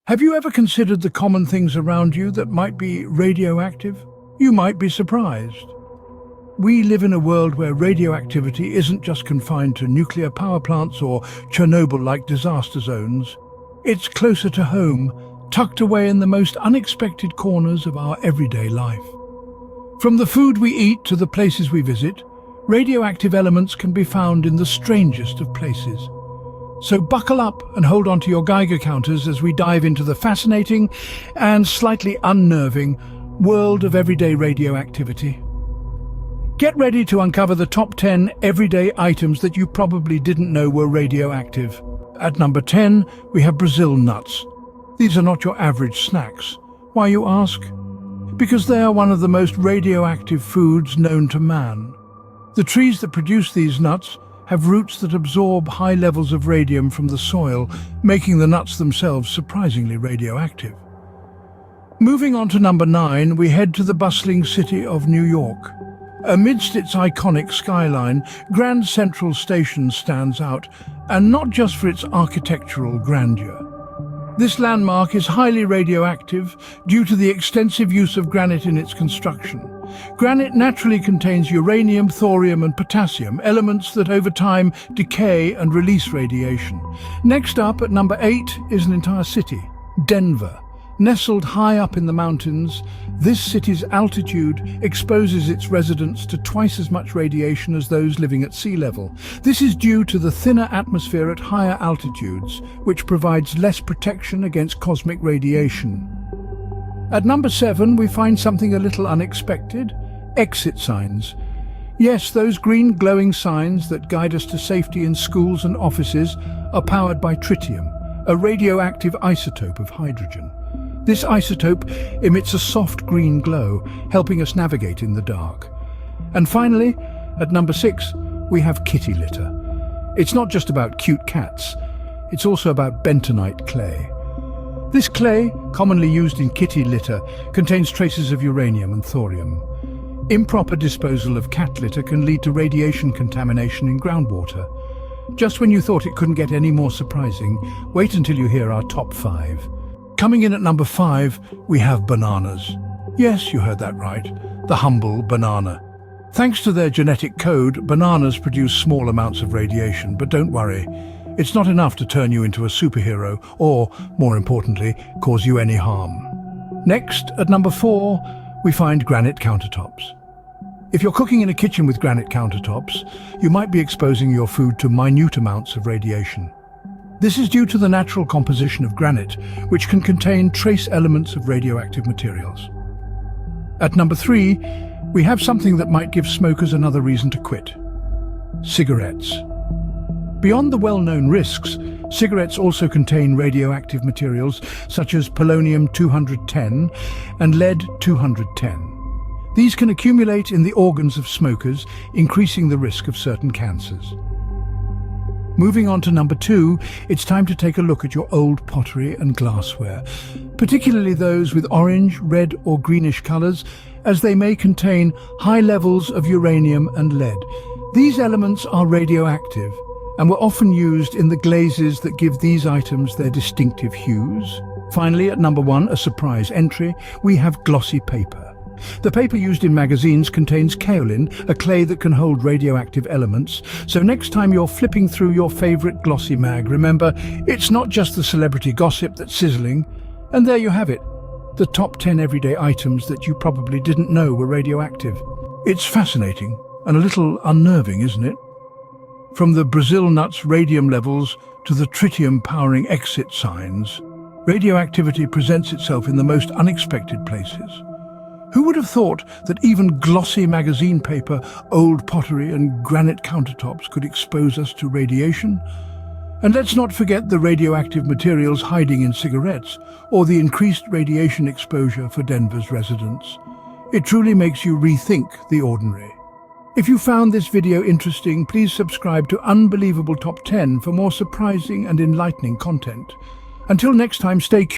Have you ever considered the common things around you that might be radioactive? You might be surprised. We live in a world where radioactivity isn't just confined to nuclear power plants or Chernobyl-like disaster zones. It's closer to home, tucked away in the most unexpected corners of our everyday life. From the food we eat to the places we visit, radioactive elements can be found in the strangest of places. So buckle up and hold on to your Geiger counters as we dive into the fascinating and slightly unnerving world of everyday radioactivity. Get ready to uncover the top 10 everyday items that you probably didn't know were radioactive. At number 10, we have Brazil nuts. These are not your average snacks. Why, you ask? Because they are one of the most radioactive foods known to man. The trees that produce these nuts have roots that absorb high levels of radium from the soil, making the nuts themselves surprisingly radioactive. Moving on to number 9, we head to the bustling city of New York. Amidst its iconic skyline, Grand Central Station stands out, and not just for its architectural grandeur. This landmark is highly radioactive due to the extensive use of granite in its construction. Granite naturally contains uranium, thorium and potassium, elements that over time decay and release radiation. Next up at number 8 is an entire city, Denver. Nestled high up in the mountains, this city's altitude exposes its residents to twice as much radiation as those living at sea level. This is due to the thinner atmosphere at higher altitudes, which provides less protection against cosmic radiation. At number 7, we find something a little unexpected: exit signs. Yes, those green glowing signs that guide us to safety in schools and offices are powered by tritium, a radioactive isotope of hydrogen. This isotope emits a soft green glow, helping us navigate in the dark. And finally, at number 6, we have kitty litter. It's not just about cute cats, it's also about bentonite clay. This clay, commonly used in kitty litter, contains traces of uranium and thorium. Improper disposal of cat litter can lead to radiation contamination in groundwater. Just when you thought it couldn't get any more surprising, wait until you hear our top 5. Coming in at number 5, we have bananas. Yes, you heard that right, the humble banana. Thanks to their genetic code, bananas produce small amounts of radiation, but don't worry, it's not enough to turn you into a superhero or, more importantly, cause you any harm. Next, at number 4, we find granite countertops. If you're cooking in a kitchen with granite countertops, you might be exposing your food to minute amounts of radiation. This is due to the natural composition of granite, which can contain trace elements of radioactive materials. At number 3, we have something that might give smokers another reason to quit: cigarettes. Beyond the well-known risks, cigarettes also contain radioactive materials such as polonium-210 and lead-210. These can accumulate in the organs of smokers, increasing the risk of certain cancers. Moving on to number 2, it's time to take a look at your old pottery and glassware, particularly those with orange, red or greenish colors, as they may contain high levels of uranium and lead. These elements are radioactive and were often used in the glazes that give these items their distinctive hues. Finally, at number 1, a surprise entry, we have glossy paper. The paper used in magazines contains kaolin, a clay that can hold radioactive elements. So next time you're flipping through your favorite glossy mag, remember, it's not just the celebrity gossip that's sizzling. And there you have it, the top 10 everyday items that you probably didn't know were radioactive. It's fascinating and a little unnerving, isn't it? From the Brazil nuts radium levels to the tritium powering exit signs, radioactivity presents itself in the most unexpected places. Who would have thought that even glossy magazine paper, old pottery and granite countertops could expose us to radiation? And let's not forget the radioactive materials hiding in cigarettes or the increased radiation exposure for Denver's residents. It truly makes you rethink the ordinary. If you found this video interesting, please subscribe to Unbelievable Top 10 for more surprising and enlightening content. Until next time, stay curious.